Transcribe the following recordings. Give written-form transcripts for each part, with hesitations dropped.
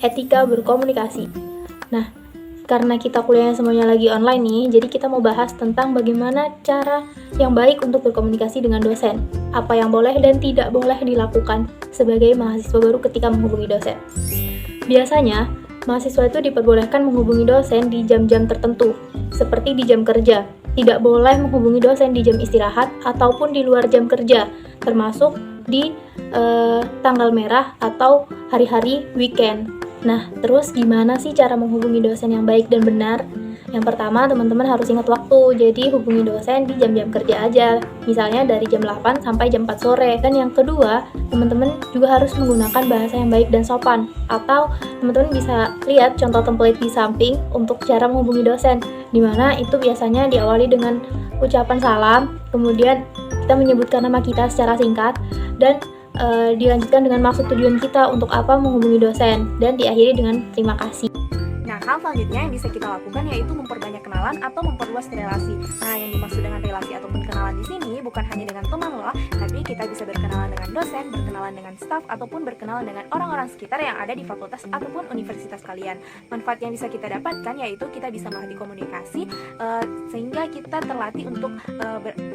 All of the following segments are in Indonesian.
etika berkomunikasi. Nah, karena kita kuliahnya semuanya lagi online nih, jadi kita mau bahas tentang bagaimana cara yang baik untuk berkomunikasi dengan dosen. Apa yang boleh dan tidak boleh dilakukan sebagai mahasiswa baru ketika menghubungi dosen. Biasanya, mahasiswa itu diperbolehkan menghubungi dosen di jam-jam tertentu, seperti di jam kerja. Tidak boleh menghubungi dosen di jam istirahat ataupun di luar jam kerja, termasuk di tanggal merah atau hari-hari weekend. Nah, terus gimana sih cara menghubungi dosen yang baik dan benar? Yang pertama, teman-teman harus ingat waktu, jadi hubungi dosen di jam-jam kerja aja, misalnya dari jam 8 sampai jam 4 sore. Dan yang kedua, teman-teman juga harus menggunakan bahasa yang baik dan sopan, atau teman-teman bisa lihat contoh template di samping untuk cara menghubungi dosen, dimana itu biasanya diawali dengan ucapan salam, kemudian kita menyebutkan nama kita secara singkat, dan dilanjutkan dengan maksud tujuan kita untuk apa menghubungi dosen, dan diakhiri dengan terima kasih. Nah, hal selanjutnya yang bisa kita lakukan yaitu memperbanyak kenalan atau memperluas relasi. Nah, yang dimaksud dengan relasi ataupun kenalan di sini bukan hanya dengan teman loh, tapi kita bisa berkenalan dengan dosen, berkenalan dengan staf, ataupun berkenalan dengan orang-orang sekitar yang ada di fakultas ataupun universitas kalian. Manfaat yang bisa kita dapatkan yaitu kita bisa melatih komunikasi, sehingga kita terlatih untuk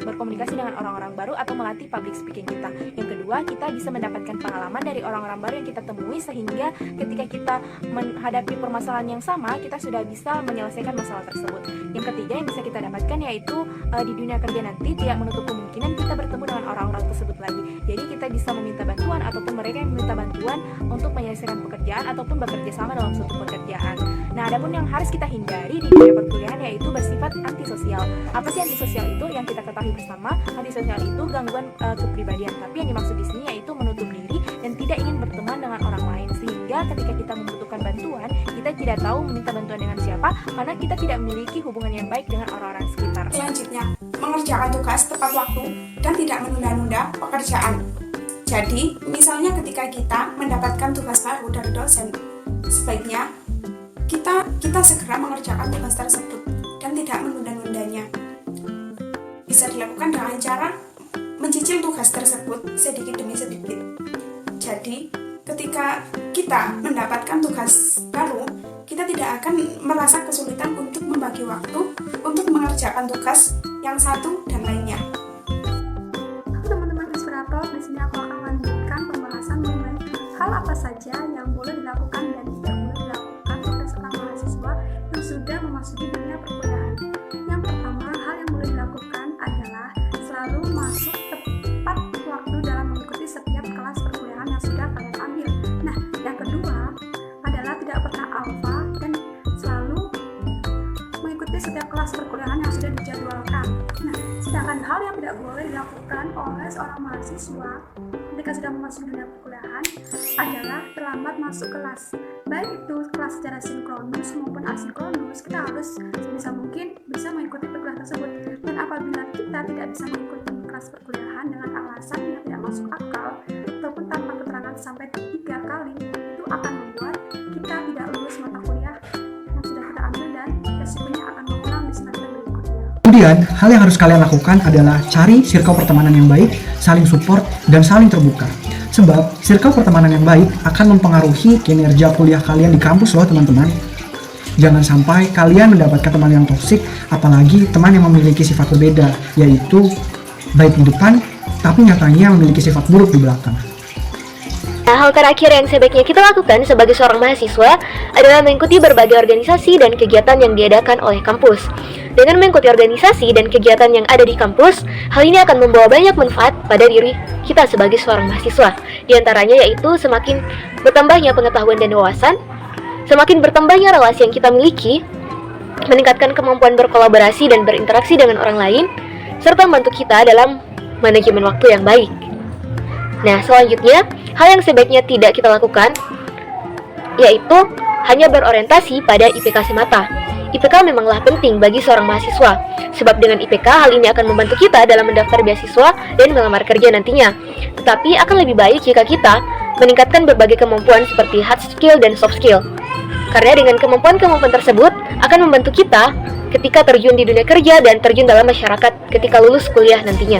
berkomunikasi dengan orang-orang baru atau melatih public speaking kita. Yang kedua, kita bisa mendapatkan pengalaman dari orang-orang baru yang kita temui, sehingga ketika kita menghadapi permasalahan yang sama, kita sudah bisa menyelesaikan masalah tersebut. Yang ketiga yang bisa kita dapatkan yaitu di dunia kerja nanti tidak menutup kemungkinan kita bertemu dengan orang-orang tersebut lagi. Jadi kita bisa meminta bantuan ataupun mereka yang meminta bantuan untuk menyelesaikan pekerjaan ataupun bekerja sama dalam suatu pekerjaan. Nah, adapun yang harus kita hindari di dunia perkuliahan yaitu bersifat antisosial. Apa sih antisosial itu? Yang kita ketahui bersama, antisosial itu gangguan kepribadian. Tapi yang dimaksud di sini yaitu menutup diri dan tidak ingin berteman dengan orang lain, sehingga ketika kita membutuhkan bantuan, kita tidak tahu meminta bantuan dengan siapa karena kita tidak memiliki hubungan yang baik dengan orang-orang sekitar. Selanjutnya, mengerjakan tugas tepat waktu dan tidak menunda-nunda pekerjaan. Jadi, misalnya ketika kita mendapatkan tugas baru dari dosen, sebaiknya kita segera mengerjakan tugas tersebut dan tidak menunda-nundanya. Bisa dilakukan dengan cara mencicil tugas tersebut sedikit demi sedikit. Jadi, ketika kita mendapatkan tugas baru, kita tidak akan merasa kesulitan untuk membagi waktu untuk mengerjakan tugas yang satu dan lainnya. Teman-teman inspirator, di sini aku akan lanjutkan pembahasan mengenai hal apa saja yang boleh dilakukan dan tidak boleh dilakukan oleh seorang mahasiswa yang sudah memasuki dunia perkuliahan. Yang pertama, hal yang boleh dilakukan adalah selalu masuk tepat waktu dalam mengikuti setiap kelas perkuliahan yang sudah kalian ambil. Nah, yang kedua adalah tidak pernah alfa dan selalu mengikuti setiap kelas perkuliahan yang sudah dijadwalkan. Nah, sedangkan hal yang tidak boleh dilakukan oleh seorang mahasiswa ketika sudah memasuki dunia perkuliahan adalah terlambat masuk kelas. Baik itu kelas secara sinkronus maupun asinkronus, kita harus sebisa mungkin bisa mengikuti perkuliahan tersebut. Dan apabila kita tidak bisa mengikuti kelas perkuliahan dengan alasan yang tidak masuk akal ataupun tanpa keterangan sampai 3 kali, itu akan membuat kita tidak lulus mata kuliah yang sudah kita ambil dan resikonya akan mengulang di semester berikutnya. Kemudian, hal yang harus kalian lakukan adalah cari circle pertemanan yang baik, saling support, dan saling terbuka. Sebab, circle pertemanan yang baik akan mempengaruhi kinerja kuliah kalian di kampus loh teman-teman. Jangan sampai kalian mendapatkan teman yang toksik, apalagi teman yang memiliki sifat berbeda, yaitu baik di depan, tapi nyatanya memiliki sifat buruk di belakang. Nah, hal terakhir yang sebaiknya kita lakukan sebagai seorang mahasiswa adalah mengikuti berbagai organisasi dan kegiatan yang diadakan oleh kampus. Dengan mengikuti organisasi dan kegiatan yang ada di kampus, hal ini akan membawa banyak manfaat pada diri kita sebagai seorang mahasiswa. Di antaranya yaitu semakin bertambahnya pengetahuan dan wawasan, semakin bertambahnya relasi yang kita miliki, meningkatkan kemampuan berkolaborasi dan berinteraksi dengan orang lain, serta membantu kita dalam manajemen waktu yang baik. Nah, selanjutnya, hal yang sebaiknya tidak kita lakukan yaitu hanya berorientasi pada IPK semata. IPK memanglah penting bagi seorang mahasiswa, sebab dengan IPK hal ini akan membantu kita dalam mendaftar beasiswa dan melamar kerja nantinya. Tetapi akan lebih baik jika kita meningkatkan berbagai kemampuan seperti hard skill dan soft skill. Karena dengan kemampuan-kemampuan tersebut akan membantu kita ketika terjun di dunia kerja dan terjun dalam masyarakat ketika lulus kuliah nantinya.